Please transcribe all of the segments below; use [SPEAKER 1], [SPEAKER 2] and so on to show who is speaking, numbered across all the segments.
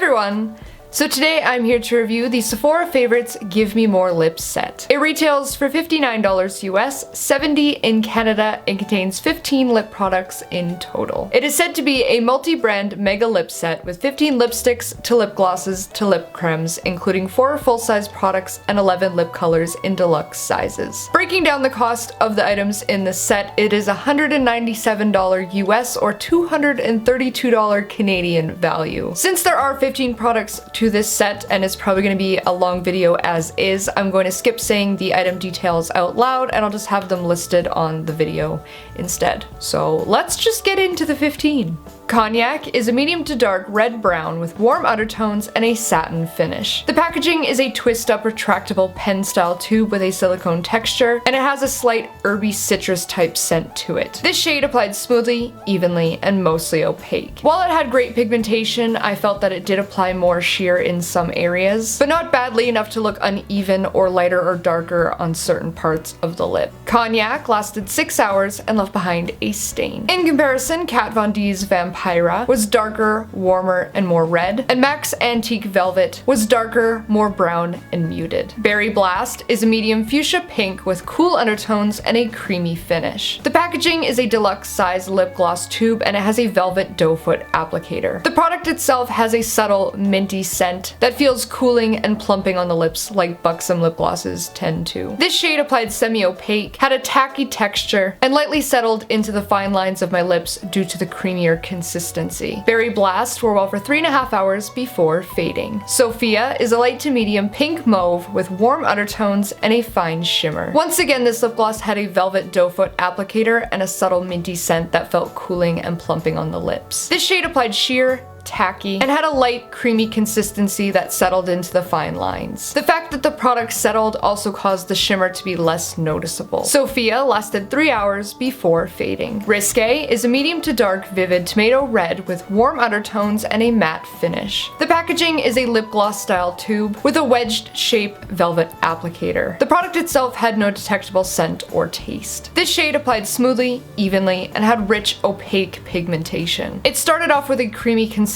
[SPEAKER 1] everyone! So today I'm here to review the Sephora Favorites Give Me More Lips set. It retails for $59 US, $70 in Canada, and contains 15 lip products in total. It is said to be a multi-brand mega lip set with 15 lipsticks to lip glosses to lip cremes, including 4 full-size products and 11 lip colors in deluxe sizes. Breaking down the cost of the items in this set, it is $197 US or $232 Canadian value. Since there are 15 products to this set, and it's probably going to be a long video as is, I'm going to skip saying the item details out loud and I'll just have them listed on the video instead. So let's just get into the 15. Cognoc is a medium to dark red-brown with warm undertones and a satin finish. The packaging is a twist-up retractable pen-style tube with a silicone texture, and it has a slight herby citrus type scent to it. This shade applied smoothly, evenly, and mostly opaque. While it had great pigmentation, I felt that it did apply more sheer in some areas, but not badly enough to look uneven or lighter or darker on certain parts of the lip. Cognoc lasted 6 hours and left behind a stain. In comparison, Kat Von D's Vampira was darker, warmer, and more red, and MAC's Antique Velvet was darker, more brown, and muted. Berry Blast is a medium fuchsia pink with cool undertones and a creamy finish. The packaging is a deluxe size lip gloss tube and it has a velvet doe foot applicator. The product itself has a subtle minty scent that feels cooling and plumping on the lips like Buxom lip glosses tend to. This shade applied semi-opaque, had a tacky texture, and lightly settled into the fine lines of my lips due to the creamier consistency. Berry Blast wore well for 3.5 hours before fading. Sophia is a light to medium pink mauve with warm undertones and a fine shimmer. Once again, this lip gloss had a velvet doe foot applicator and a subtle minty scent that felt cooling and plumping on the lips. This shade applied sheer, tacky, and had a light, creamy consistency that settled into the fine lines. The fact that the product settled also caused the shimmer to be less noticeable. Sophia lasted 3 hours before fading. Risque is a medium to dark vivid tomato red with warm undertones and a matte finish. The packaging is a lip gloss style tube with a wedged shape velvet applicator. The product itself had no detectable scent or taste. This shade applied smoothly, evenly, and had rich, opaque pigmentation. It started off with a creamy consistency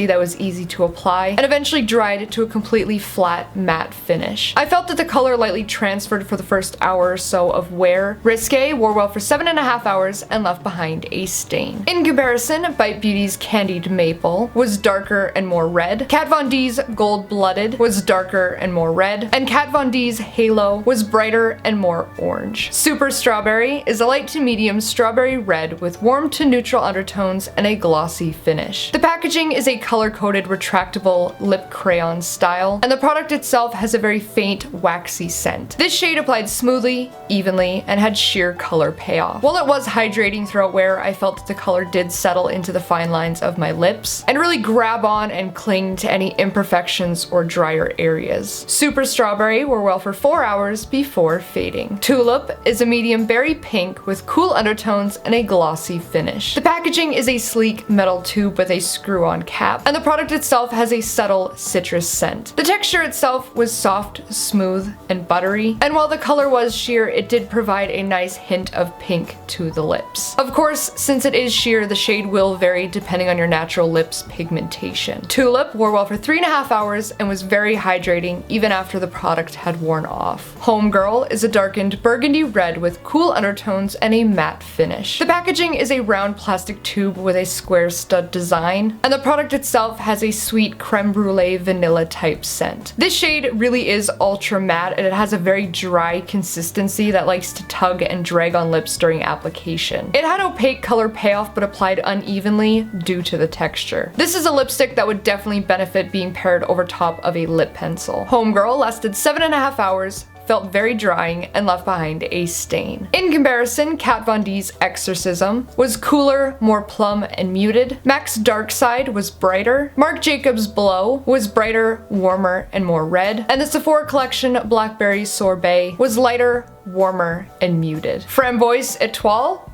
[SPEAKER 1] that was easy to apply and eventually dried to a completely flat matte finish. I felt that the color lightly transferred for the first hour or so of wear. Risque wore well for 7.5 hours and left behind a stain. In comparison, Bite Beauty's Candied Maple was darker and more red, Kat Von D's Gold Blooded was darker and more red, and Kat Von D's Halo was brighter and more orange. Super Strawberry is a light to medium strawberry red with warm to neutral undertones and a glossy finish. The packaging is a color-coded retractable lip crayon style, and the product itself has a very faint, waxy scent. This shade applied smoothly, evenly, and had sheer color payoff. While it was hydrating throughout wear, I felt that the color did settle into the fine lines of my lips and really grab on and cling to any imperfections or drier areas. Super Strawberry wore well for 4 hours before fading. Tulip is a medium berry pink with cool undertones and a glossy finish. The packaging is a sleek metal tube with a screw-on cap, and the product itself has a subtle citrus scent. The texture itself was soft, smooth, and buttery, and while the color was sheer, it did provide a nice hint of pink to the lips. Of course, since it is sheer, the shade will vary depending on your natural lips pigmentation. Tulip wore well for 3.5 hours and was very hydrating even after the product had worn off. Homegirl is a darkened burgundy red with cool undertones and a matte finish. The packaging is a round plastic tube with a square stud design, and the product itself has a sweet creme brulee vanilla type scent. This shade really is ultra matte and it has a very dry consistency that likes to tug and drag on lips during application. It had opaque color payoff but applied unevenly due to the texture. This is a lipstick that would definitely benefit being paired over top of a lip pencil. Homegirl lasted 7.5 hours, felt very drying, and left behind a stain. In comparison, Kat Von D's Exorcism was cooler, more plum, and muted. MAC's Dark Side was brighter. Marc Jacobs Blow was brighter, warmer, and more red. And the Sephora collection Blackberry Sorbet was lighter, warmer, and muted. Framboise Etoile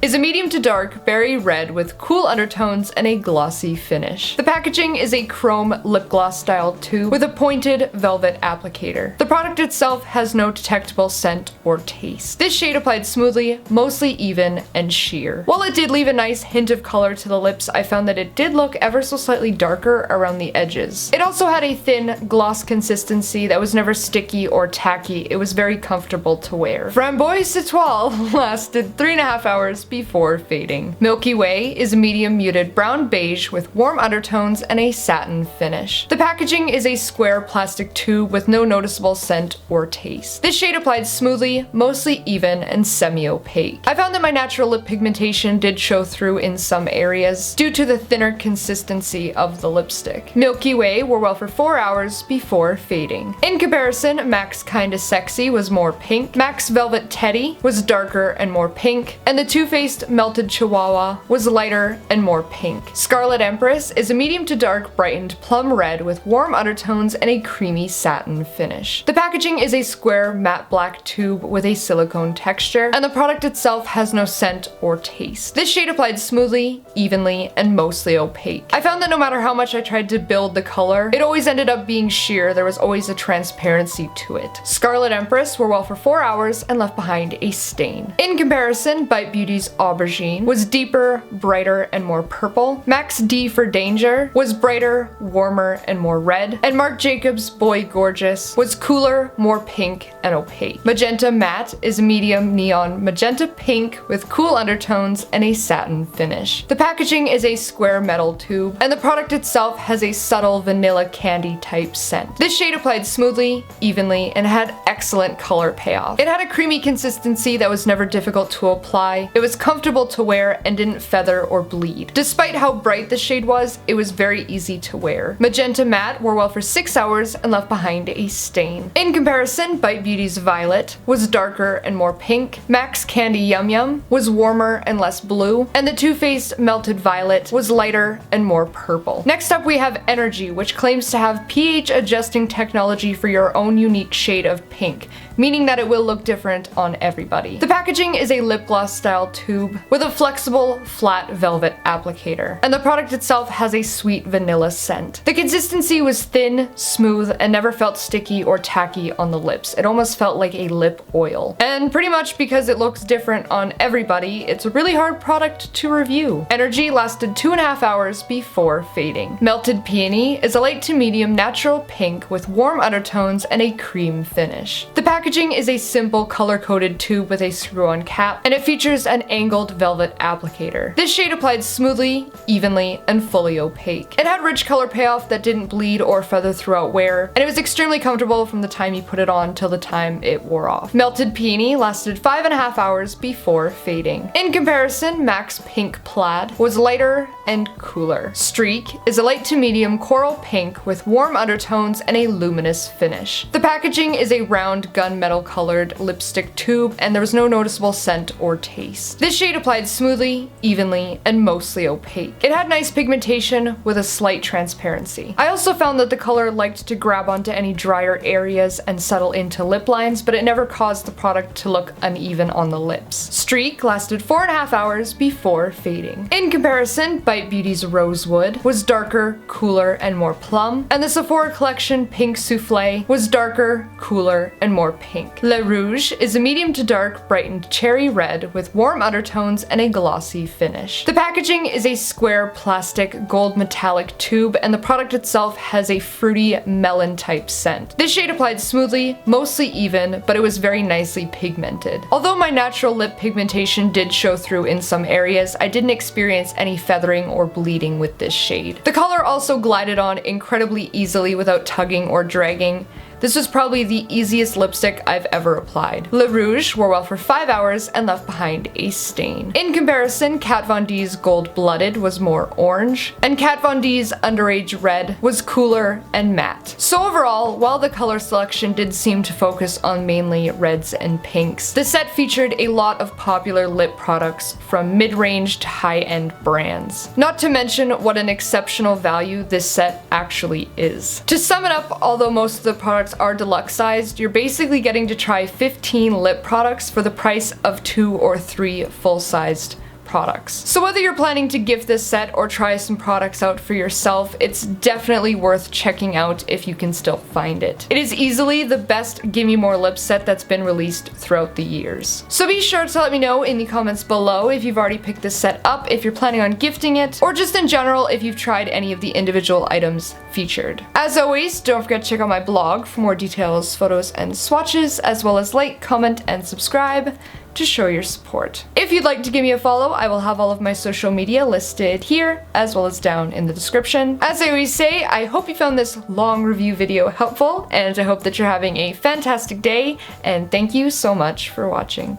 [SPEAKER 1] is a medium to dark berry red with cool undertones and a glossy finish. The packaging is a chrome lip gloss style tube with a pointed velvet applicator. The product itself has no detectable scent or taste. This shade applied smoothly, mostly even, and sheer. While it did leave a nice hint of color to the lips, I found that it did look ever so slightly darker around the edges. It also had a thin gloss consistency that was never sticky or tacky. It was very comfortable to wear. Framboise Etoile lasted 3.5 hours before fading. Milky Way is a medium muted brown beige with warm undertones and a satin finish. The packaging is a square plastic tube with no noticeable scent or taste. This shade applied smoothly, mostly even, and semi-opaque. I found that my natural lip pigmentation did show through in some areas due to the thinner consistency of the lipstick. Milky Way wore well for 4 hours before fading. In comparison, MAC's Kinda Sexy was more pink, MAC's Velvet Teddy was darker and more pink, and the Too Faced Melted Chihuahua was lighter and more pink. Scarlet Empress is a medium to dark brightened plum red with warm undertones and a creamy satin finish. The packaging is a square matte black tube with a silicone texture, and the product itself has no scent or taste. This shade applied smoothly, evenly, and mostly opaque. I found that no matter how much I tried to build the color, it always ended up being sheer. There was always a transparency to it. Scarlet Empress wore well for 4 hours and left behind a stain. In comparison, Bite Beauty's Aubergine was deeper, brighter, and more purple. MAC's D for Danger was brighter, warmer, and more red. And Marc Jacobs' Boy Gorgeous was cooler, more pink, and opaque. Magenta Matte is a medium neon magenta pink with cool undertones and a satin finish. The packaging is a square metal tube, and the product itself has a subtle vanilla candy type scent. This shade applied smoothly, evenly, and had excellent color payoff. It had a creamy consistency that was never difficult to apply. It was comfortable to wear and didn't feather or bleed. Despite how bright the shade was, it was very easy to wear. Magenta Matte wore well for 6 hours and left behind a stain. In comparison, Bite Beauty's Violet was darker and more pink, MAC's Candy Yum Yum was warmer and less blue, and the Too Faced Melted Violet was lighter and more purple. Next up we have Energy, which claims to have pH adjusting technology for your own unique shade of pink, meaning that it will look different on everybody. The packaging is a lip gloss style tube with a flexible, flat velvet applicator, and the product itself has a sweet vanilla scent. The consistency was thin, smooth, and never felt sticky or tacky on the lips. It almost felt like a lip oil. And pretty much because it looks different on everybody, it's a really hard product to review. Energy lasted 2.5 hours before fading. Melted Peony is a light to medium natural pink with warm undertones and a cream finish. The packaging is a simple color-coded tube with a screw-on cap, and it features an angled velvet applicator. This shade applied smoothly, evenly, and fully opaque. It had rich color payoff that didn't bleed or feather throughout wear, and it was extremely comfortable from the time you put it on till the time it wore off. Melted Peony lasted 5.5 hours before fading. In comparison, MAC's Pink Plaid was lighter and cooler. Streak is a light to medium coral pink with warm undertones and a luminous finish. The packaging is a round gunmetal colored lipstick tube, and there was no noticeable scent or taste. This shade applied smoothly, evenly, and mostly opaque. It had nice pigmentation with a slight transparency. I also found that the color liked to grab onto any drier areas and settle into lip lines, but it never caused the product to look uneven on the lips. Streak lasted 4.5 hours before fading. In comparison, Bite Beauty's Rosewood was darker, cooler, and more plum, and the Sephora collection Pink Soufflé was darker, cooler, and more pink. Le Rouge is a medium to dark brightened cherry red with warm undertones and a glossy finish. The packaging is a square plastic gold metallic tube, and the product itself has a fruity melon type scent. This shade applied smoothly, mostly even, but it was very nicely pigmented. Although my natural lip pigmentation did show through in some areas, I didn't experience any feathering or bleeding with this shade. The color also glided on incredibly easily without tugging or dragging. This was probably the easiest lipstick I've ever applied. Le Rouge wore well for 5 hours and left behind a stain. In comparison, Kat Von D's Gold Blooded was more orange, and Kat Von D's Underage Red was cooler and matte. So overall, while the color selection did seem to focus on mainly reds and pinks, the set featured a lot of popular lip products from mid-range to high-end brands. Not to mention what an exceptional value this set actually is. To sum it up, although most of the products are deluxe sized, you're basically getting to try 15 lip products for the price of 2 or 3 full-sized products. So whether you're planning to gift this set or try some products out for yourself, it's definitely worth checking out if you can still find it. It is easily the best Gimme More Lips set that's been released throughout the years. So be sure to let me know in the comments below if you've already picked this set up, if you're planning on gifting it, or just in general if you've tried any of the individual items featured. As always, don't forget to check out my blog for more details, photos, and swatches, as well as like, comment, and subscribe to show your support. If you'd like to give me a follow, I will have all of my social media listed here, as well as down in the description. As I always say, I hope you found this long review video helpful, and I hope that you're having a fantastic day, and thank you so much for watching.